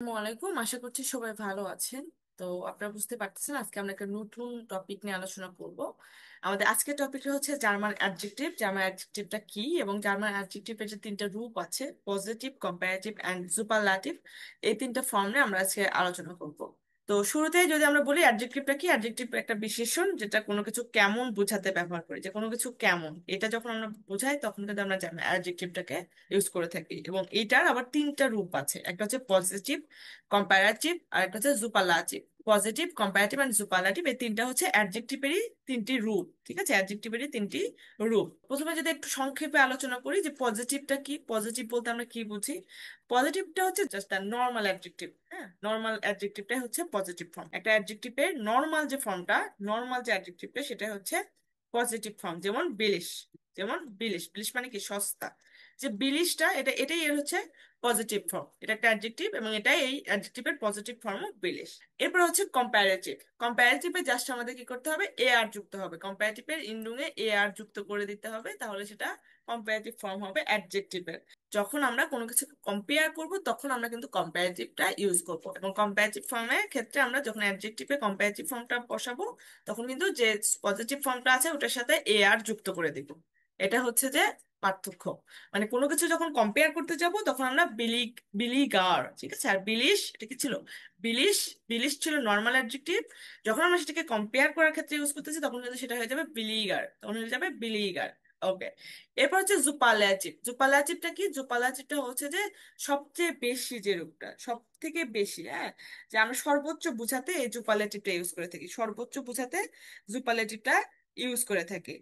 আসসালামাইকুম, আশা করছি সবাই ভালো আছেন। তো আপনারা বুঝতে পারতেছেন আজকে আমরা একটা নতুন টপিক নিয়ে আলোচনা করব। আমাদের আজকের টপিকটা হচ্ছে জার্মান অ্যাডজেক্টিভ। জার্মান অ্যাডজেক্টিভটা কি এবং জার্মান অ্যাডজেক্টিভের যে তিনটা রূপ আছে, পজিটিভ, কম্পারেটিভ অ্যান্ড সুপারলাটিভ, এই তিনটা ফর্ম নিয়ে আমরা আজকে আলোচনা করব। তো শুরুতেই যদি আমরা বলি অ্যাডজেক্টিভটা কি, অ্যাডজেক্টিভ একটা বিশেষণ যেটা কোনো কিছু কেমন বোঝাতে ব্যবহার করি, যে কোনো কিছু কেমন এটা যখন আমরা বোঝাই তখন কিন্তু আমরা জার্মান অ্যাডজেক্টিভটাকে ইউজ করে থাকি। এবং এইটার আবার তিনটা রূপ আছে, একটা হচ্ছে পজিটিভ, কম্পারেটিভ আর একটা হচ্ছে সুপারলাটিভ। পজিটিভ, কম্পারেটিভ এন্ড সুপারলাটিভ, এই তিনটা হচ্ছে অ্যাডজেক্টিভেরই তিনটি রূপ। ঠিক আছে, অ্যাডজেক্টিভেরই তিনটি রূপ। প্রথমে যদি একটু সংক্ষেপে আলোচনা করি যে পজিটিভটা কি, পজিটিভ বলতে আমরা কি বুঝি। পজিটিভটা হচ্ছে জাস্ট নর্মাল অ্যাডজেক্টিভ। হ্যাঁ, নর্মাল অ্যাডজেক্টিভটাই হচ্ছে পজিটিভ ফর্ম। একটা অ্যাডজেক্টিভের নর্মাল যে ফর্মটা, নর্মাল যে অ্যাডজেক্টিভটা, সেটা হচ্ছে পজিটিভ ফর্ম। যেমন বিলিশ, যেমন বিলিশ, বিলিশ মানে কি সস্তা। যে বিলিশটা, এটাই এর হচ্ছে পজিটিভ ফর্ম। এটা একটা অ্যাডজেক্টিভ এবং এটাই এই অ্যাডজেক্টিভের পজিটিভ ফর্ম অফ বিলিশ। এরপর হচ্ছে কম্পারেটিভ। কম্পারেটিভে জাস্ট আমাদের কি করতে হবে, এ আর যুক্ত হবে। কম্পারেটিভের ইন্ডুঙে এ আর যুক্ত করে দিতে হবে, তাহলে সেটা কম্পারেটিভ ফর্ম হবে অ্যাডজেক্টিভের। যখন আমরা কোনো কিছু কম্পেয়ার করব তখন আমরা কিন্তু কম্পারেটিভটা ইউজ করব। এবং কম্পারেটিভ ফর্মের ক্ষেত্রে আমরা যখন অ্যাডজেক্টিভে কম্পারেটিভ ফর্মটা বসাবো তখন কিন্তু যে পজিটিভ ফর্মটা আছে ওটার সাথে এ আর যুক্ত করে দিব। এটা হচ্ছে যে পার্থক্য। মানে কোনো কিছু যখন কম্পেয়ার করতে যাব তখন আমরা বিলিগার, ঠিক আছে। আর বিলিশ, এটা কি ছিল, বিলিশ, বিলিশ ছিল নর্মাল অ্যাডজেক্টিভ। যখন আমরা সেটাকে কম্পেয়ার করার ক্ষেত্রে ইউজ করতেছি তখন কিন্তু সেটা হয়ে যাবে বিলিগার, তখন হয়ে যাবে বিলিগার। ওকে। এরপর হচ্ছে জুপারল্যাটিভ। জুপারল্যাটিভটা কি, জুপারল্যাটিভটা হচ্ছে যে সবচেয়ে বেশি, যে রূপটা সব থেকে বেশি। হ্যাঁ, যে আমরা সর্বোচ্চ বোঝাতে এই জুপারল্যাটিভটা ইউজ করে থাকি, সর্বোচ্চ বোঝাতে জুপারল্যাটিভটা ইউজ করে থাকি।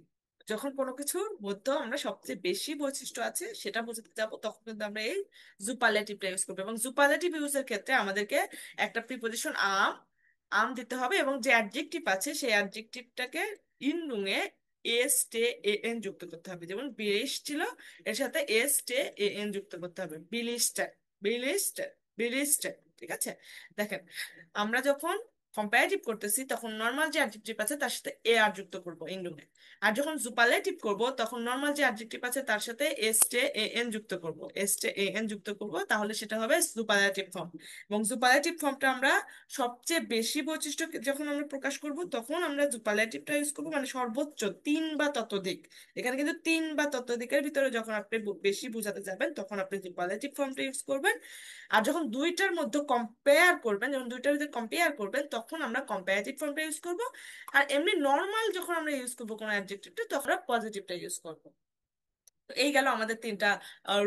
যখন কোনো কিছুর মধ্যে আমরা সবচেয়ে বেশি বৈশিষ্ট্য আছে সেটা বোঝাতে যাব তখন কিন্তু আমরা এই জুপারলেটিভটা ইউজ করবো। এবং জুপারলেটিভ ইউজের ক্ষেত্রে আমাদেরকে একটা প্রিপোজিশন আম, আম দিতে হবে এবং যে অ্যাডজেক্টিভ আছে সেই অ্যাডজেক্টিভটাকে ইননুঙে এস টে এ এন যুক্ত করতে হবে। যেমন বিলিশ ছিল, এর সাথে এস টে এ এন যুক্ত করতে হবে। Blister, blister, blister. ঠিক আছে, দেখেন আমরা যখন কম্পারেটিভ করতেছি তখন নর্মাল যে অ্যাডজেক্টিভ আছে তার সাথে এ আর যুক্ত করবো ইন্ডুনে। আর যখন সুপারলেটিভ করব তখন নর্মাল যে অ্যাডজেক্টিভ আছে তার সাথে এস টে এ এন যুক্ত করব, এস টে এ এন যুক্ত করব, তাহলে সেটা হবে সুপারলেটিভ ফর্ম। এবং সুপারলেটিভ ফর্মটা আমরা সবচেয়ে বেশি বৈশিষ্ট্য যখন আমরা প্রকাশ করব তখন আমরা সুপারলেটিভটা ইউজ করবো, মানে সর্বোচ্চ তিন বা ততোধিক। এখানে কিন্তু তিন বা ততোধিকের ভিতরে যখন আপনি বেশি বোঝাতে যাবেন তখন আপনি সুপারলেটিভ ফর্মটা ইউজ করবেন। আর যখন দুইটার মধ্যে কম্পেয়ার করবেন, যখন দুইটার ভিতরে কম্পেয়ার করবেন তখন আমরা কম্পারেটিভ ফর্মটা ইউজ করব। আর এমনি নর্মাল যখন আমরা ইউজ করবো কোনো অ্যাডজেক্টিভটা তখন আমরা পজিটিভটা ইউজ করবো। তো এই গেল আমাদের তিনটা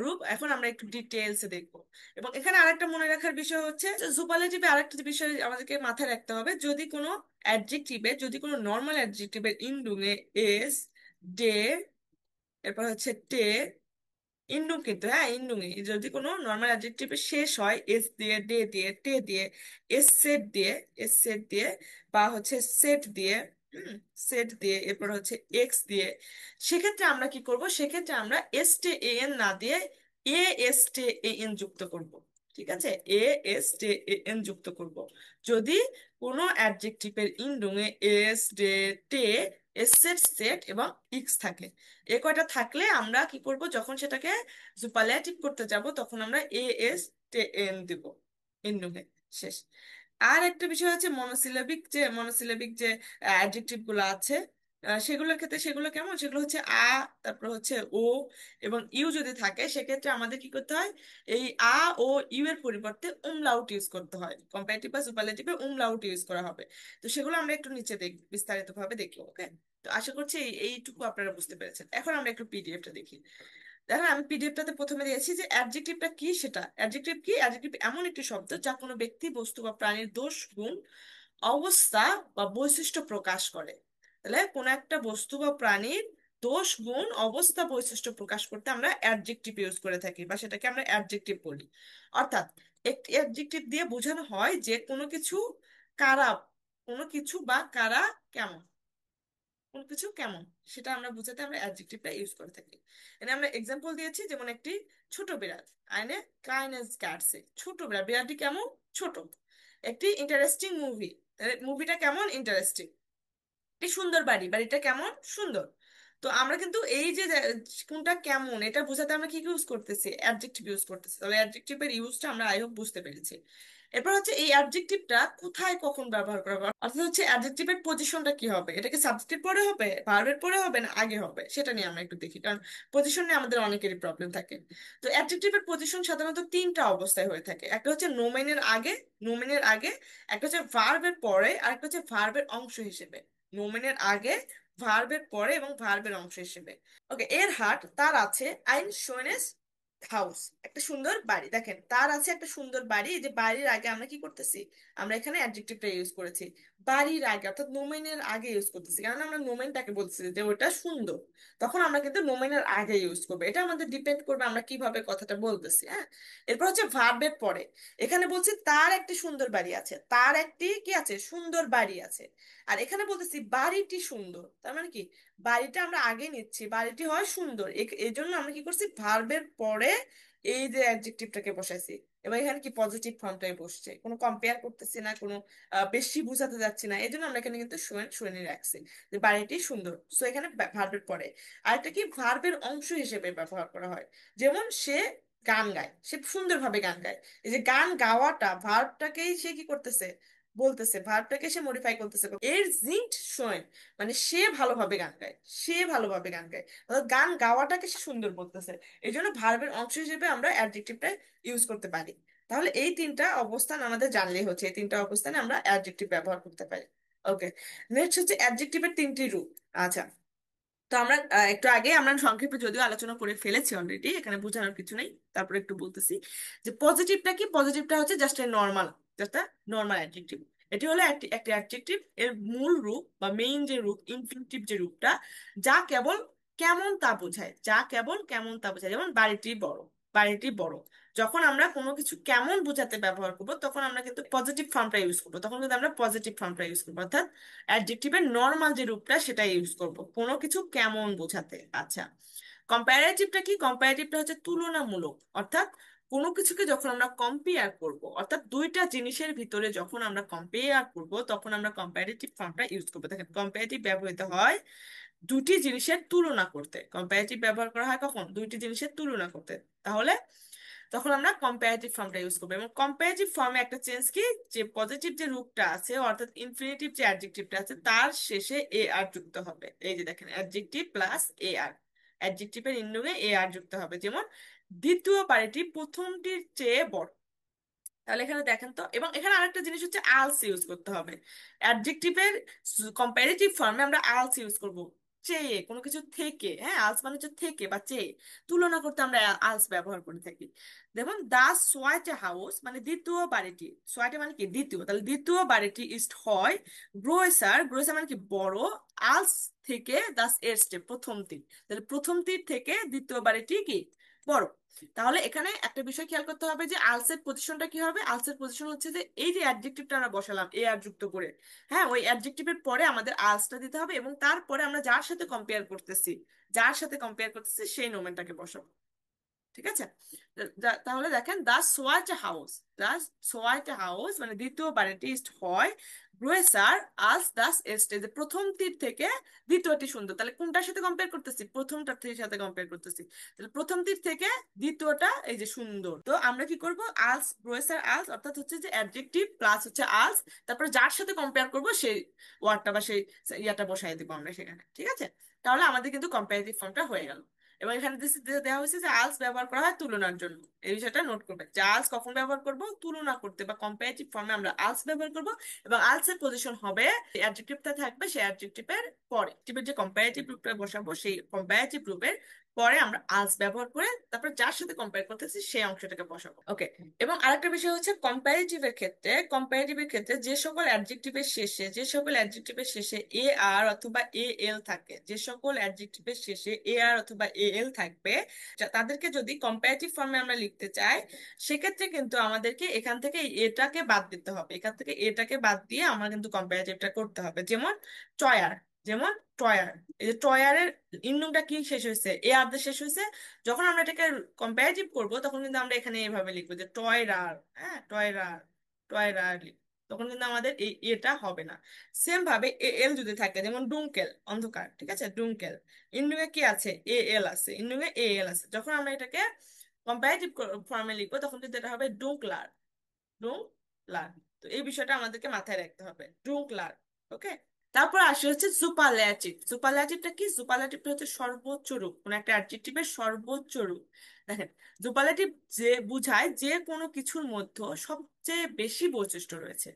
রূপ। এখন আমরা একটু ডিটেলসে দেখবো। এবং এখানে আরেকটা মনে রাখার বিষয় হচ্ছে যে সুপারলেটিভে আরেকটা বিষয় আমাদেরকে মাথায় রাখতে হবে, যদি কোনো অ্যাডজেক্টিভে, যদি কোনো নর্মাল অ্যাডজেক্টিভের ইন্ডুঙে এস, ডে, এরপর হচ্ছে টে, ইন্ডুং কিন্তু, হ্যাঁ ইন্ডুং, যদি কোনো নর্মাল অ্যাডজেক্টিভ শেষ হয় এস দিয়ে, ডে দিয়ে, টে দিয়ে, এস সেট দিয়ে, এস সেট দিয়ে, বা হচ্ছে সেট দিয়ে, সেট দিয়ে, এরপর হচ্ছে এক্স দিয়ে, সেক্ষেত্রে আমরা কি করব, সেক্ষেত্রে আমরা এস টে এ এন না দিয়ে এ এস টে এ এন যুক্ত করব। ঠিক আছে, এ এস টে এ এন যুক্ত করব। যদি কোনো অ্যাডজেক্টিভের ইন্ডুং এ এস, ডে, টে, এস সেট, সেট এবং ইক্স থাকে, এ কয়টা থাকলে আমরা কি করব, যখন সেটাকে সুপারল্যাটিভ করতে যাব তখন আমরা এ এস তে এন দিব এন্ডুকে। শেষ। আর একটা বিষয় আছে মনোসিলাবিক, যে মনোসিলাবিক যে অ্যাডজেক্টিভ গুলো আছে, সেগুলোর ক্ষেত্রে সেগুলো কেমন, সেগুলো হচ্ছে আ, তারপর হচ্ছে ও এবং ইউ যদি থাকে সেক্ষেত্রে আমাদের কি করতে হয়, এই আ ও ইউ এর পরিবর্তে উমলাউট ইউজ করতে হয়। কম্পারেটিভ বা সুপারলেটিভে উমলাউট ইউজ করা হবে। তো সেগুলো আমরা একটু নিচে বিস্তারিত ভাবে দেখবো। ওকে। তো আশা করছি এইটুকু আপনারা বুঝতে পেরেছেন। এখন আমরা একটু পিডিএফটা দেখি। দেখেন আমি পিডিএফটাতে প্রথমে দিয়েছি যে অ্যাডজেক্টিভটা কি সেটা। অ্যাডজেক্টিভ কি, অ্যাডজেক্টিভ এমন একটি শব্দ যা কোনো ব্যক্তি, বস্তু বা প্রাণীর দোষ, গুণ, অবস্থা বা বৈশিষ্ট্য প্রকাশ করে। তাহলে কোনো একটা বস্তু বা প্রাণীর দোষ, গুণ, অবস্থা, বৈশিষ্ট্য প্রকাশ করতে আমরা অ্যাডজেক্টিভ ইউজ করে থাকি বা সেটাকে আমরা অ্যাডজেক্টিভ বলি। অর্থাৎ একটি অ্যাডজেক্টিভ দিয়ে বোঝানো হয় যে কোনো কিছু কারা, কোনো কিছু বা কারা কেমন, কোন কিছু কেমন, সেটা আমরা বোঝাতে আমরা অ্যাডজেক্টিভটা ইউজ করে থাকি। এখানে আমরা এক্সাম্পল দিয়েছি, যেমন একটি ছোট বিড়াল, আইনে ক্লাইনেস কাটছে, ছোট বিড়াল, বিড়ালটি কেমন, ছোট। একটি ইন্টারেস্টিং মুভি, মুভিটা কেমন, ইন্টারেস্টিং। একটি সুন্দর বাড়ি, বাড়িটা কেমন, সুন্দর। তো আমরা কিন্তু এই যে কোনটা কেমন এটা বোঝাতে আমরা কি ইউজ করতেছি, অ্যাডজেক্টিভ ইউজ করতেছি। তাহলে অ্যাডজেক্টিভের ইউজটা আমরা আই হোপ বুঝতে পেরেছি। এরপর হচ্ছে এই অ্যাডজেক্টিভটা কোথায় কখন ব্যবহার করা হবে, অর্থাৎ হচ্ছে অ্যাডজেক্টিভের পজিশনটা কি হবে, এটাকে সাবজেক্টের পরে হবে, ভার্বের পরে হবে, না আগে হবে, সেটা নিয়ে আমরা একটু দেখি, কারণ পজিশন নিয়ে আমাদের অনেকেরই প্রবলেম থাকে। তো অ্যাডজেক্টিভের পজিশন সাধারণত তিনটা অবস্থায় হয়ে থাকে। একটা হচ্ছে নোমেনের আগে, নোমেনের আগে, একটা হচ্ছে ভার্বের পরে, আর একটা হচ্ছে ভার্বের অংশ হিসেবে। নোমেনের আগে, ভার্বের পরে এবং ভার্বের অংশ হিসেবে। ওকে, এর হাট তার আছে আইন শোনেস হাউস, একটা সুন্দর বাড়ি। দেখেন, তার আছে একটা সুন্দর বাড়ি, এই যে বাড়ির আগে আমরা কি করতেছি, আমরা এখানে অ্যাডজেক্টিভটা ইউজ করেছি। বাড়ির আগে অর্থাৎ নোমেনের আগে ইউজ করতেছি, কারণ আমরা নোমেনটাকে বলতেছি যে ওটা সুন্দর, তখন আমরা কিন্তু নোমেনের আগে ইউজ করবো। এটা আমাদের ডিপেন্ড করবে আমরা কিভাবে কথাটা বলতেছি। হ্যাঁ, এরপর হচ্ছে ভার্বের পরে, এখানে বলছি তার একটি সুন্দর বাড়ি আছে, তার একটি কি আছে, সুন্দর বাড়ি আছে। আর এখানে বলতেছি বাড়িটি সুন্দর, তার মানে কি, বাড়িটা আমরা আগে নিচ্ছি, বাড়িটি হয় সুন্দর, এই জন্য আমরা কি করছি, ভার্বের পরে এই যে অ্যাডজেক্টিভটাকে বসাইছি। এবার এখানে কি পজিটিভ ফর্মটাই বসছে, কোনো কম্পেয়ার করতেছি না, কোনো বেশি বুঝাতে যাচ্ছি না, এই জন্য আমরা এখানে কিন্তু শুয়ে শুয়ে রাখছি যে বাড়িটি সুন্দর। সো এখানে ভার্বের পরে আরেকটা কি ভার্বের অংশ হিসেবে ব্যবহার করা হয়। যেমন সে গান গায়, সে সুন্দরভাবে গান গায়। এই যে গান গাওয়াটা ভার্বটাকেই সে কি করতেছে, বলতেছে, ভার্বটাকে সে মডিফাই করতেছে। এর জিন্ট শোয়েন, মানে সে ভালোভাবে গান গায়, সে ভালোভাবে গান গায়, অর্থাৎ গান গাওয়াটাকে সে সুন্দর বলতেছে। এই জন্য ভার্বের অংশ হিসেবে আমরা অ্যাডজেক্টিভটা ইউজ করতে পারি। তাহলে এই তিনটা অবস্থান আমাদের জানলেই হচ্ছে, এই তিনটা অবস্থানে আমরা অ্যাডজেক্টিভ ব্যবহার করতে পারি। ওকে, নেক্সট হচ্ছে অ্যাডজেক্টিভের তিনটি রূপ। আচ্ছা, তো আমরা একটু আগে আমরা সংক্ষেপে যদিও আলোচনা করে ফেলেছি অলরেডি, এখানে বোঝানোর কিছু নেই, তারপরে একটু বলতেছি যে পজিটিভটা কি। পজিটিভটা হচ্ছে just a normal, just a normal adjective. এটি হলো একটি একটি অ্যাডজেক্টিভ, এর মূল রূপ বা মেইন যে রূপ, ইনফিনিটিভ যে রূপটা, যা কেবল কেমন তা বোঝায়, যা কেবল কেমন তা বোঝায়। যেমন বাড়িটি বড়, বাড়িটি বড়, যখন আমরা কোনো কিছু কেমন বোঝাতে ব্যবহার করবো তখন আমরা কিন্তু পজিটিভ ফর্মটা ইউজ করবো, তখন কিন্তু আমরা পজিটিভ ফর্মটা ইউজ করবো, অর্থাৎ অ্যাডজেক্টিভের নর্মাল যে রূপটা সেটা ইউজ করব কোনো কিছু কেমন বোঝাতে। আচ্ছা, কম্পারেটিভটা কি। কম্পারেটিভটা হচ্ছে তুলনামূলক, অর্থাৎ কোনো কিছুকে যখন আমরা কম্পেয়ার করব, অর্থাৎ দুইটা জিনিসের ভিতরে যখন আমরা কম্পেয়ার করব তখন আমরা কম্পারেটিভ ফর্মটা ইউজ করবো। দেখেন, কম্পারেটিভ ব্যবহৃত হয় দুটি জিনিসের তুলনা করতে। কম্পারেটিভ ব্যবহার করা হয় কখন, দুইটি জিনিসের তুলনা করতে। তাহলে তখন আমরা কম্পারেটিভ ফর্মটা ইউজ করবো। এবং কম্পারেটিভ ফর্মে একটা চেঞ্জ কি, যে পজিটিভ যে রূপটা আছে অর্থাৎ ইনফিনিটিভ যে অ্যাডজেক্টিভটা আছে তার শেষে এ আর যুক্ত হবে। এই যে দেখেন, অ্যাডজেক্টিভ প্লাস এ আর, অ্যাডজেক্টিভের ইন্ডুঙে এ আর যুক্ত হবে। যেমন দ্বিতীয় বাড়িটি প্রথমটির চেয়ে বড়। তাহলে এখানে দেখেন তো, এবং এখানে আরেকটা জিনিস হচ্ছে আলস ইউজ করতে হবে। অ্যাডজেক্টিভের কম্পারেটিভ ফর্মে আমরা আলস ইউজ করব, চেয়ে, কোনো কিছু থেকে। হ্যাঁ, আলস মানে হচ্ছে থেকে বা চেয়ে, তুলনা করতে আমরা আলস ব্যবহার করে থাকি। দেখুন, দা সোয়াইটে হাউস মানে দ্বিতীয় বাড়িটি, সোয়াইটে মানে কি দ্বিতীয়, তাহলে দ্বিতীয় বাড়িটি ইস্ট হয় গ্রোয়েসার, গ্রোয়েসার মানে কি বড়, আলস থেকে দাস এরস্টে প্রথম তীর, তাহলে প্রথম তীর থেকে দ্বিতীয় বাড়িটি কি বড়। তাহলে এখানে একটা বিষয় খেয়াল করতে হবে যে আলসের পজিশনটা কি হবে। আলসের পজিশন হচ্ছে যে এই যে অ্যাডজেক্টিভটা আমরা বসালাম এ আর যুক্ত করে, হ্যাঁ, ওই অ্যাডজেক্টিভের পরে আমাদের আলসটা দিতে হবে এবং তারপরে আমরা যার সাথে কম্পেয়ার করতেছি, যার সাথে কম্পেয়ার করতেছি সেই নোমেনটাকে বসাবো। ঠিক আছে, তাহলে দেখেন, দা সোয়াইট হাউস, দা সোয়াইট হাউস মানে দ্বিতীয় বাড়িটি ইস্ট হয় গ্রোয়েসার আস দাস এস্টে, যে প্রথম তীর থেকে দ্বিতীয়টি সুন্দর। তাহলে কোনটার সাথে কম্পেয়ার করতেছি, প্রথমটার থেকে সাথে কম্পেয়ার করতেছি। তাহলে প্রথম তীর থেকে দ্বিতীয়টা এই যে সুন্দর। তো আমরা কি করব, আলস গ্রোয়েসার আলস অর্থাৎ হচ্ছে যে অ্যাডজেক্টিভ প্লাস হচ্ছে আলস, তারপরে যার সাথে কম্পেয়ার করব সেই ওয়ার্ডটা বা সেই ইয়াটা বসাই দিব আমরা সেখানে। ঠিক আছে, তাহলে আমাদের কিন্তু কম্পারেটিভ ফর্মটা হয়ে গেল। এবং এখানে দেওয়া হয়েছে যে আলস ব্যবহার করা হয় তুলনার জন্য। এই বিষয়টা নোট করবে যে আলস কখন ব্যবহার করব, তুলনা করতে বা কম্পারেটিভ ফর্মে আমরা আলস ব্যবহার করব। এবং আলস এর পজিশন হবে, অ্যাডজেক্টিভটা থাকবে সেই অ্যাডজেক্টিভের পরে, অ্যাডজেক্টিভের যে কম্পারেটিভ রূপটা বসাবো সেই কম্পারেটিভ রূপের পরে আমরা আলস ব্যবহার করে তারপর যার সাথে কম্পেয়ার করতেছি সেই অংশটাকে বসাবো। ওকে, এবং আরেকটা বিষয় হচ্ছে কম্পারেটিভের ক্ষেত্রে, কম্পারেটিভের ক্ষেত্রে যে সকল অ্যাডজেক্টিভের শেষে, যে সকল অ্যাডজেক্টিভের শেষে এ আর অথবা এ এল থাকে, যে সকল অ্যাডজেক্টিভের শেষে এ আর অথবা এ এল থাকবে, তাদেরকে যদি কম্পারেটিভ ফর্মে আমরা লিখতে চাই সেক্ষেত্রে কিন্তু আমাদেরকে এখান থেকে এটাকে বাদ দিতে হবে, এখান থেকে এটাকে বাদ দিয়ে আমরা কিন্তু কম্পারেটিভটা করতে হবে। যেমন টয়ার, যেমন টয়ার, এই যে টয়ারের ইন্নুটা কি শেষ হয়েছে, এ আর দিয়ে শেষ হয়েছে। যখন আমরা এটাকে কম্পারেটিভ করব তখন কিন্তু আমরা এখানে এইভাবে লিখবো যে টয়রার, হ্যাঁ টয়রার, টয়রার লিখবো। তখন কিন্তু আমাদের এই এটা হবে না। সেম ভাবে এ এল যদি থাকে, যেমন ডুঙ্কেল অন্ধকার, ঠিক আছে, ডুঙ্কেল, ইন্ডুঙে কি আছে, এ এল আছে, ইন্ডুঙে এ এল আছে। যখন আমরা এটাকে কম্পারেটিভ ফর্মে লিখবো তখন কিন্তু এটা হবে ডুঙ্কলার, লার। তো এই বিষয়টা আমাদেরকে মাথায় রাখতে হবে, ডুঙ্ক লার। ওকে। তারপর আসে হচ্ছে সুপারল্যাটিভ। সুপারল্যাটিভটা কি? সুপারল্যাটিভটা হচ্ছে সর্বোচ্চ রূপ, কোন একটা অ্যাডজেক্টিভের সর্বোচ্চ রূপ। দেখেন, সুপারল্যাটিভ যে বুঝায় যে কোনো কিছুর মধ্যে সবচেয়ে বেশি বৈশিষ্ট্য রয়েছে,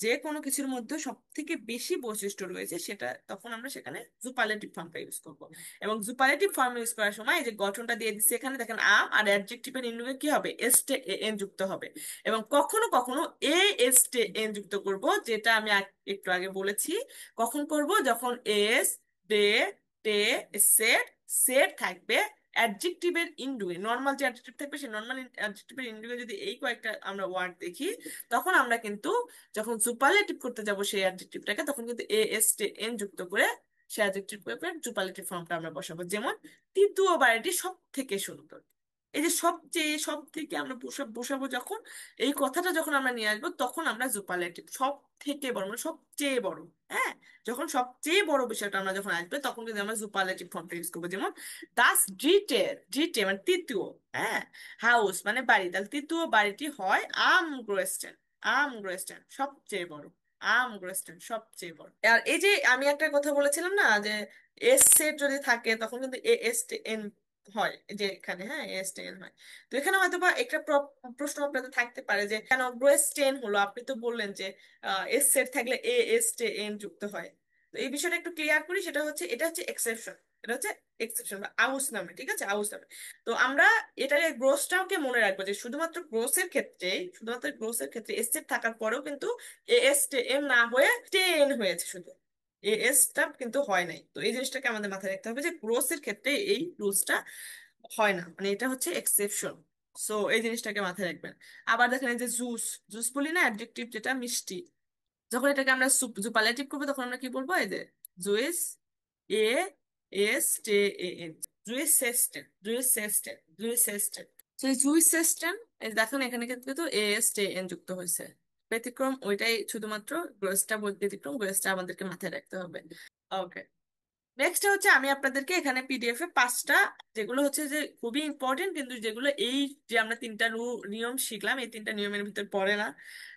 যে কোনো কিছুর মধ্যে সব থেকে বেশি বৈশিষ্ট্য রয়েছে, সেটা তখন আমরা সেখানে সুপারলেটিভ ফর্মটা ইউজ করব। এবং সুপারলেটিভ ফর্ম ইউজ করার সময় এই যে গঠনটা দিয়ে দিচ্ছে এখানে দেখেন, আম আর অ্যাডজেক্টিভের ইন্ডুকে কি হবে, এস টে এন যুক্ত হবে। এবং কখনো কখনো এ এস টে এন যুক্ত করব, যেটা আমি একটু আগে বলেছি। কখন করব? যখন এস, ডে, টে, সেট, সেট থাকবে অ্যাডজেক্টিভের ইন্ডুয়ে, নর্মাল যে অ্যাডজেক্টিভ থাকবে সেই নর্মাল অ্যাডজেক্টিভের ইন্ডুয়ে যদি এই কয়েকটা আমরা ওয়ার্ড দেখি, তখন আমরা কিন্তু যখন সুপারলেটিভ করতে যাব সেই অ্যাডজেক্টিভটাকে, তখন কিন্তু এ এস টি এন যুক্ত করে সেই অ্যাডজেক্টিভ সুপারলেটিভ ফর্মটা আমরা বসাবো। যেমন তৃতীয় বাড়িটি সব থেকে সুন্দর। এই যে সবচেয়ে, সব থেকে আমরা বসাবো যখন, এই কথাটা যখন আমরা নিয়ে আসবো, তখন আমরা সুপারলেটিভ, সব থেকে বড় মানে সবচেয়ে বড়। হ্যাঁ, যখন সবচেয়ে বড় বিষয়টা আমরা যখন আসবে, তখন কিন্তু আমরা সুপারলেটিভ ফর্মটা ইউজ করবো। যেমন দাস ডিটে, ডিটে মানে তৃতীয়। হ্যাঁ, হাউস মানে বাড়ি, তাহলে তৃতীয় বাড়িটি হয় আম গ্রোয়েস্টেন। আম গ্রোয়েস্টেন সবচেয়ে বড়। আম গ্রোয়েস্টেন সবচেয়ে বড়। আর এই যে আমি একটা কথা বলেছিলাম না, যে এস সেট যদি থাকে তখন কিন্তু এ এস এন হয়, এই যে এখানে, হ্যাঁ, এস টেন হয়। তো এখানে হয়তো বা একটা প্রশ্ন আপনাদের থাকতে পারে যে কেন গ্রোয়েস্টেন হলো, আপনি তো বললেন যে এস সেট থাকলে এ এস এন যুক্ত হয়। তো এই বিষয়টা একটু ক্লিয়ার করি, সেটা হচ্ছে, এটা হচ্ছে এক্সেপশন। এটা হচ্ছে এক্সেপশন বা আউস নামে, ঠিক আছে, আউস নামে। তো আমরা এটাকে গ্রোসটাকে মনে রাখবো যে শুধুমাত্র গ্রোসের ক্ষেত্রে, শুধুমাত্র গ্রোসের ক্ষেত্রে এসেট থাকার পরেও কিন্তু এএস এম না হয়ে টেন হয়েছে শুধু, এএসটা কিন্তু হয় নাই। তো এই জিনিসটাকে আমাদের মাথায় রাখতে হবে যে গ্রোসের ক্ষেত্রে এই রুলসটা হয় না, মানে এটা হচ্ছে এক্সেপশন। সো এই জিনিসটাকে মাথায় রাখবেন। আবার দেখেন এই যে জুস, জুস বলি না অ্যাডজেক্টিভ যেটা মিষ্টি, যখন এটাকে আমরা সুপারলেটিভ করবো তখন আমরা কি বলবো, এই যে জুইস, এ এস টে এ এন, জুইসেস্টেন, জুইসেস্টেন, জুইসেস্টেন। তো এই জুইসেস্টেন, এই দেখুন এখানে কিন্তু এ এস টে এন যুক্ত হয়েছে। ব্যতিক্রম ওইটাই, শুধুমাত্র গ্রোসটা ব্যতিক্রম, গ্রোসটা আমাদেরকে মাথায় রাখতে হবে। ওকে। নেক্সট হচ্ছে আমি আপনাদেরকে এখানে পিডিএফ এ পাঁচটা, যেগুলো হচ্ছে যে খুবই ইম্পর্টেন্ট, কিন্তু যেগুলো এই যে আমরা তিনটা নিয়ম শিখলাম, এই তিনটা নিয়মের ভিতর পড়ে না।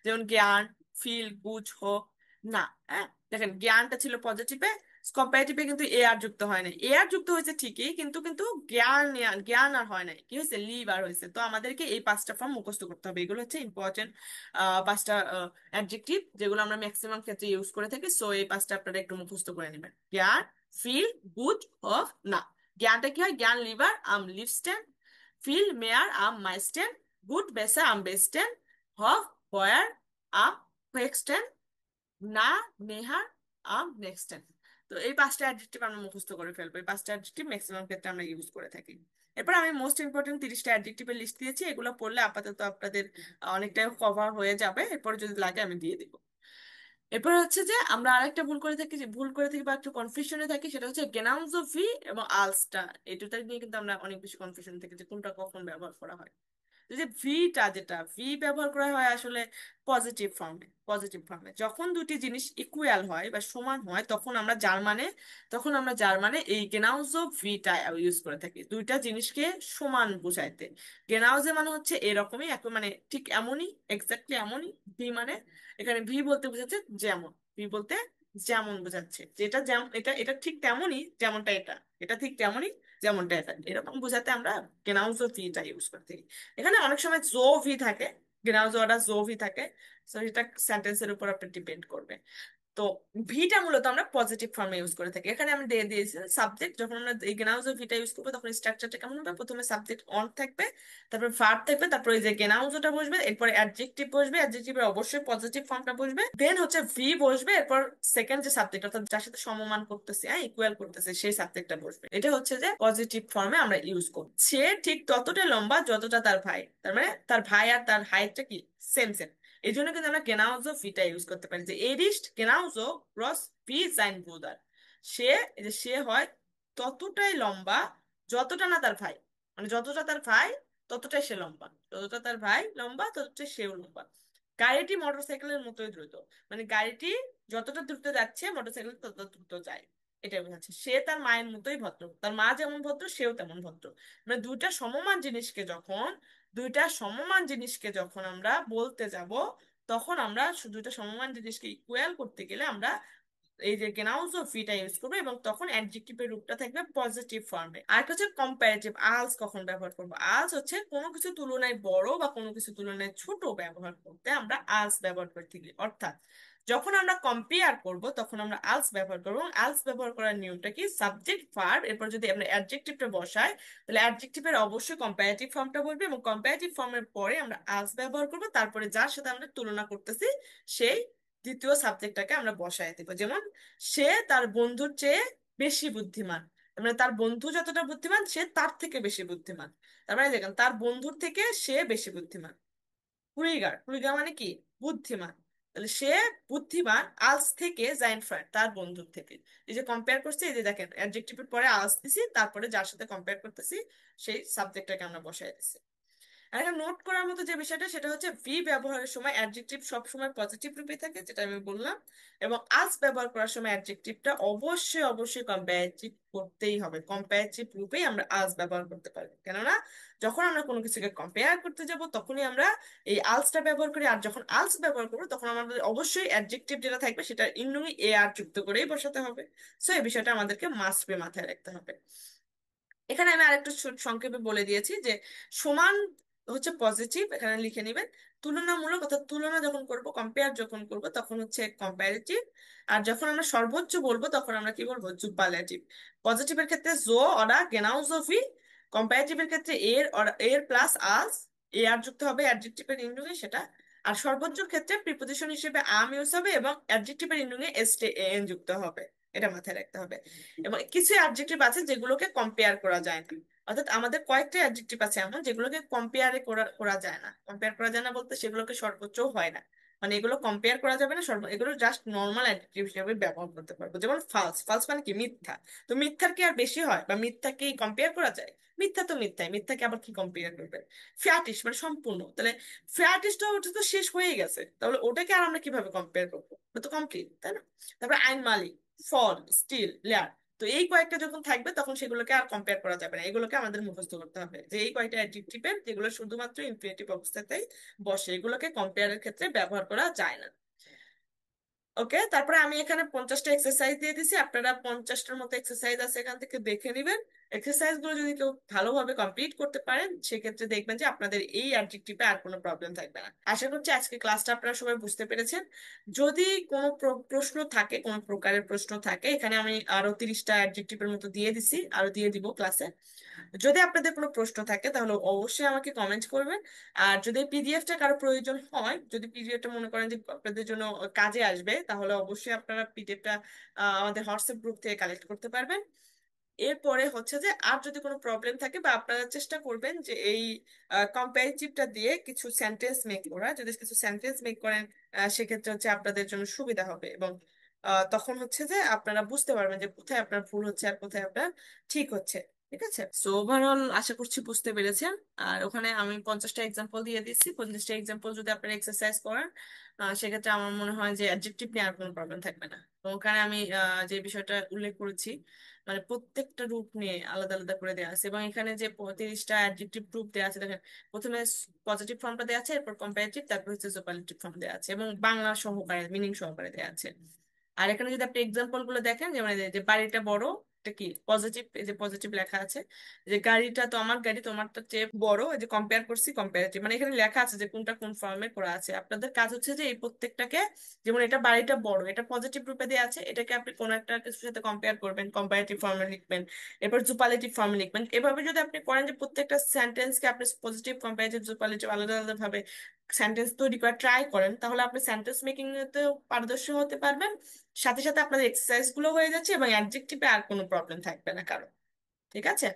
যেমন জ্ঞান, ফিল, বুঝ, হোক, না। হ্যাঁ, দেখেন জ্ঞানটা ছিল পজিটিভে, কম্পারেটিভে কিন্তু এ আর যুক্ত হয় নাই। এ আর যুক্ত হয়েছে ঠিকই, কিন্তু কিন্তু জ্ঞান, জ্ঞান আর হয় নাই, কি হয়েছে, লিভ আর হয়েছে। তো আমাদেরকে এই পাঁচটা ফর্ম মুখস্থ করতে হবে, এগুলো হচ্ছে ইম্পর্টেন্ট পাঁচটা অ্যাডজেক্টিভ, যেগুলো আমরা ম্যাক্সিমাম ক্ষেত্রে ইউজ করে থাকি। সো এই পাঁচটা আপনারা একটু মুখস্থ করে নেবেন। জ্ঞান, ফিল, গুড, হোক, না। জ্ঞানটা কি হয়, জ্ঞান লিভার আম লিভস্টেন, ফিল মেয়ার আম মাইস্টেন, গুড বেসা আম বেস্টেন, হোক বয়ার আম হোয়েক্সটেন, না নেহার আম নেক্সটেন। তো এই পাঁচটা অ্যাডজেক্টিভ আমরা মুখস্থ করে ফেলবো, এই পাঁচটা অ্যাডজেক্টিভ ম্যাক্সিমাম ক্ষেত্রে আমরা ইউজ করে থাকি। এরপর আমি মোস্ট ইম্পর্টেন্ট 30টা অ্যাডজেক্টিভের লিস্ট দিয়েছি, এগুলো পড়লে আপাতত আপনাদের অনেকটাই কভার হয়ে যাবে, এরপর যদি লাগে আমি দিয়ে দিব। এরপর হচ্ছে যে আমরা আরেকটা ভুল করে থাকি, যে ভুল করে থাকি বা একটু কনফিউশনে থাকি, সেটা হচ্ছে গেনাউজোফি এবং আলস্টা। এই দুটা নিয়ে কিন্তু আমরা অনেক বেশি কনফিউশন থাকি যে কোনটা কখন ব্যবহার করা হয়। এই যে ভিটা, যেটা ভি ব্যবহার করা হয় আসলে পজিটিভ ফর্মে, পজিটিভ ফর্মে যখন দুটি জিনিস ইকুয়াল হয় বা সমান হয়, তখন আমরা জার্মানে এই গেনাউজো ভিটা ইউজ করে থাকি, দুইটা জিনিসকে সমান বোঝাইতে। গেনাউজে মানে হচ্ছে এরকমই, এক মানে ঠিক এমনই, এক্স্যাক্টলি এমনই। ভি মানে, এখানে ভি বলতে বোঝাচ্ছে যেমন, ভি বলতে যেমন বোঝাচ্ছে, যেটা যেমন, এটা এটা ঠিক তেমনই যেমনটা এটা, এটা ঠিক তেমনই যেমনটা এটা, এরকম বোঝাতে আমরা গেনাউজো ভিটা ইউজ করতে। এখানে অনেক সময় জো ভি থাকে, গ্রাউন্ড জো ভি থাকে। তো এটা সেন্টেন্সের উপর আপনার ডিপেন্ড করবে। তো ভিটা মূলত আমরা পজিটিভ ফর্মে ইউজ করে থাকি। এখানে আমি দিয়ে দিয়েছি সাবজেক্ট, যখন আমরা এই গেনাউজো ভিটা ইউজ করবো তখন স্ট্রাকচারটা কেমন হবে, প্রথমে সাবজেক্ট অন থাকবে, তারপর ভার্ব থাকবে, তারপর এই যে গেনাউজোটা বসবে, এরপর অ্যাডজেক্টিভ বসবে, অ্যাডজেক্টিভের অবশ্যই পজিটিভ ফর্মটা বসবে, দেন হচ্ছে ভি বসবে, এরপর সেকেন্ড যে সাবজেক্ট অর্থাৎ যার সাথে সমমান করতেছে, হ্যাঁ ইকুয়াল করতেছে, সেই সাবজেক্টটা বসবে। এটা হচ্ছে যে পজিটিভ ফর্মে আমরা ইউজ করি। সে ঠিক ততটাই লম্বা যতটা তার ভাই, তার মানে তার ভাই আর তার হাইটটা কি, সেম সেম। এই জন্য কিন্তু আমরা গেনাউজো ফিটা ইউজ করতে পারি, যে এরিস্ট গেনাউজো গ্রস ফি সাইন ব্রুদার। সে, এই যে সে হয় ততটাই লম্বা যতটা না তার ভাই, মানে যতটা তার ভাই ততটাই সে লম্বা, যতটা তার ভাই লম্বা ততটাই সেও লম্বা। গাড়িটি মোটরসাইকেলের মতোই দ্রুত, মানে গাড়িটি যতটা দ্রুত যাচ্ছে মোটরসাইকেল ততটা দ্রুত যায়। এটাই বোঝাচ্ছে। সে তার মায়ের মতোই ভদ্র, তার মা যেমন ভদ্র সেও তেমন ভদ্র। মানে দুইটা সমমান জিনিসকে যখন আমরা বলতে যাব, তখন আমরা দুইটা সমমান জিনিসকে ইকুয়াল করতে গেলে আমরা এই যে গেনাউজ অফ ভিটা ইউজ করবো, এবং তখন অ্যাডজেক্টিভের রূপটা থাকবে পজিটিভ ফর্মে। আর একটা হচ্ছে কম্পারেটিভ, আলস কখন ব্যবহার করবো? আলস হচ্ছে কোনো কিছু তুলনায় বড় বা কোনো কিছু তুলনায় ছোট ব্যবহার করতে আমরা আলস ব্যবহার করে থাকি। অর্থাৎ যখন আমরা কম্পেয়ার করব তখন আমরা আলস ব্যবহার করবো। আলস ব্যবহার করার নিয়মটা কি? সাবজেক্ট ভার্ব, এরপর যদি আমরা অ্যাডজেক্টিভটা বসাই তাহলে অ্যাডজেক্টিভের অবশ্যই কম্পারেটিভ ফর্মটা বলবে, এবং কম্পারেটিভ ফর্মের পরে আমরা আলস ব্যবহার করবো, তারপরে যার সাথে আমরা তুলনা করতেছি সেই দ্বিতীয় সাবজেক্টটাকে আমরা বসায় দেবো। যেমন সে তার বন্ধুর চেয়ে বেশি বুদ্ধিমান, মানে তার বন্ধু যতটা বুদ্ধিমান সে তার থেকে বেশি বুদ্ধিমান। তার মানে দেখেন, তার বন্ধুর থেকে সে বেশি বুদ্ধিমান। কুড়িগার, কুড়িগার মানে কি? বুদ্ধিমান। তাহলে সে বুদ্ধিমান আলস থেকে জাইনফ্রান্ড, তার বন্ধুর থেকে। এই যে কম্পেয়ার করছি, এই যে দেখেন অ্যাডজেক্টিভের পরে আলস দিছি, তারপরে যার সাথে কম্পেয়ার করতেছি সেই সাবজেক্টটাকে আমরা বসাই দিছি। আর একটা নোট করার মতো যে বিষয়টা সেটা হচ্ছে ভি ব্যবহারের সময় অ্যাডজেক্টিভ সব সময় পজিটিভ রূপে থাকে, যেটা আমি বললাম। এবং আস ব্যবহার করার সময় অ্যাডজেক্টিভটা অবশ্যই অবশ্যই কম্পারেটিভ করতেই হবে, কম্পারেটিভ রূপেই আমরা আস ব্যবহার করতে পারবো। কেননা যখন আমরা কোনো কিছুকে কম্পেয়ার করতে যাব তখনই আমরা এই আলসটা ব্যবহার করি, আর যখন আলস ব্যবহার করবো তখন আমাদের অবশ্যই অ্যাডজেক্টিভ যেটা থাকবে সেটা ইন্নুই এ আর যুক্ত করেই বসাতে হবে। সো এই বিষয়টা আমাদেরকে মাস্ট বি মাথায় রাখতে হবে। এখানে আমি আরেকটু সংক্ষেপে বলে দিয়েছি যে সমান হচ্ছে পজিটিভ, এখানে লিখে নেবেন। তুলনামূলক অর্থাৎ তুলনা যখন করব, কম্পেয়ার যখন করব তখন হচ্ছে কম্পারেটিভ। আর যখন আমরা সর্বোচ্চ বলবো তখন আমরা কি বলবো? সুপারলেটিভ। পজিটিভের ক্ষেত্রে জো অরা গেনাউজোফি, কম্পারেটিভের ক্ষেত্রে এর এর প্লাস আস, এ আর যুক্ত হবে অ্যাডজেক্টিভের ইন্ডুঙে সেটা। আর সর্বোচ্চর ক্ষেত্রে প্রিপোজিশন হিসেবে আম ইউজ হবে এবং অ্যাডজেক্টিভের ইন্ডুঙে এসটে এন যুক্ত হবে। এটা মাথায় রাখতে হবে। এবং কিছু অ্যাডজেক্টিভ আছে যেগুলোকে কম্পেয়ার করা যায় না। অর্থাৎ আমাদের কয়েকটা অ্যাডজেক্টিভ আছে এমন যেগুলোকে কম্পেয়ারে করা করা যায় না। কম্পেয়ার করা যায় না বলতে সেগুলোকে সর্বোচ্চ হয় না, মানে এগুলো কম্পেয়ার করা যাবে না, এগুলো জাস্ট নর্মাল অ্যাডজেক্টিভ হিসেবে ব্যবহার করতে পারবো। যেমন ফালস, ফালস মানে কি? মিথ্যা। তো মিথ্যার কি আর বেশি হয়, বা মিথ্যাকে কম্পেয়ার করা যায়? মিথ্যা তো মিথ্যাই, মিথ্যাকে আবার কি কম্পেয়ার করবে? ফ্যাটিশ মানে সম্পূর্ণ, তাহলে ফ্যাটিশটা ওটা তো শেষ হয়ে গেছে, তাহলে ওটাকে আর আমরা কিভাবে কম্পেয়ার করবো? ওটা তো কমপ্লিট, তাই না? তারপরে আইন মালিক, ফল, স্টিল, লেয়ার। তো এই কয়েকটা যখন থাকবে তখন সেগুলোকে আর কম্পেয়ার করা যাবে না, এগুলোকে আমাদের মুখস্থ করতে হবে যে এই কয়টা অ্যাডজেক্টিভের যেগুলো শুধুমাত্র ইনফিনিটিভ অবস্থাতেই বসে, এগুলোকে কম্পেয়ারের ক্ষেত্রে ব্যবহার করা যায় না। ওকে, তারপরে আমি এখানে 50টা এক্সারসাইজ দিয়ে দিছি, আপনারা 50টার মতো এক্সারসাইজ আছে এখান থেকে দেখে নেবেন। এক্সারসাইজ গুলো যদি কেউ ভালোভাবে কমপ্লিট করতে পারেন সেক্ষেত্রে দেখবেন যে আপনাদের এই অ্যাডজেক্টিভে আর কোনো প্রবলেম থাকবে না। আশা করছি আজকে ক্লাসটা আপনারা সবাই বুঝতে পেরেছেন। যদি কোনো প্রশ্ন থাকে, কোনো প্রকারের প্রশ্ন থাকে, এখানে আমি আরো 30টা অ্যাডজেক্টিভের মতো দিয়ে দিছি, আরো দিয়ে দিব ক্লাসে। যদি আপনাদের কোনো প্রশ্ন থাকে তাহলে অবশ্যই আমাকে কমেন্ট করবেন। আর যদি পিডিএফটা কারো প্রয়োজন হয়, যদি পিডিএফটা মনে করেন যে আপনাদের জন্য কাজে আসবে, তাহলে অবশ্যই আপনারা পিডিএফটা আমাদের হোয়াটসঅ্যাপ গ্রুপ থেকে কালেক্ট করতে পারবেন। এরপরে হচ্ছে যে আর যদি কোনো প্রবলেম থাকে বা আপনারা চেষ্টা করবেন যে এই কম্পারিটিভটা দিয়ে কিছু সেন্টেন্স মেক করা, যদি কিছু সেন্টেন্স মেক করেন সেক্ষেত্রে হচ্ছে আপনাদের জন্য সুবিধা হবে, এবং তখন হচ্ছে যে আপনারা বুঝতে পারবেন যে কোথায় আপনার ভুল হচ্ছে আর কোথায় আপনার ঠিক হচ্ছে। ঠিক আছে, সো ওভারঅল আশা করছি বুঝতে পেরেছেন। আর ওখানে আমি 50টা এক্সাম্পল দিয়ে দিচ্ছি, 50টা এক্সাম্পল যদি আপনারা এক্সারসাইজ করেন সেক্ষেত্রে আমার মনে হয় যে অ্যাডজেক্টিভ নিয়ে আর কোনো প্রবলেম থাকবে না। তো ওখানে আমি যে বিষয়টা উল্লেখ করেছি, মানে প্রত্যেকটা রূপ নিয়ে আলাদা আলাদা করে দেওয়া আছে, এবং এখানে যে 35টা অ্যাডজেক্টিভ রূপ দেওয়া আছে দেখেন, প্রথমে পজিটিভ ফর্মটা দেওয়া আছে, এরপর কম্পারেটিভ, তারপর হচ্ছে সুপারলেটিভ ফর্ম দেওয়া আছে, এবং বাংলা সহকারে মিনিং সহকারে দেওয়া আছে। আর এখানে যদি আপনি এক্সাম্পল গুলো দেখেন, যেমন এই যে বাড়িটা বড়, এটা কি? পজিটিভ, এই যে পজিটিভ লেখা আছে। যে গাড়িটা তো আমার গাড়ি তোমারটা চেয়ে বড়, এই যে কম্পেয়ার করছি, কম্পারেটিভ, মানে এখানে লেখা আছে যে কোনটা কোন ফর্মে করা আছে। আপনাদের কাজ হচ্ছে যে এই প্রত্যেকটাকে, যেমন এটা বাড়িটা বড়, এটা পজিটিভ রূপে দেওয়া আছে, এটাকে আপনি কোন একটা কিছুর সাথে কম্পেয়ার করবেন, কম্পারেটিভ ফর্মে লিখবেন, এরপর সুপারলেটিভ ফর্মে লিখবেন। এভাবে যদি আপনি করেন যে প্রত্যেকটা সেন্টেন্সকে আপনি পজিটিভ, কম্পারেটিভ, সুপারলেটিভ আলাদা আলাদা ভাবে সেন্টেন্স তৈরি করা ট্রাই করেন, তাহলে আপনি সেন্টেন্স মেকিং এতেও পারদর্শী হতে পারবেন। সাথে সাথে আপনাদের এক্সারসাইজ গুলো হয়ে যাচ্ছে এবং অ্যাডজেক্টিভে আর কোনো প্রবলেম থাকবে না কারো। ঠিক আছে।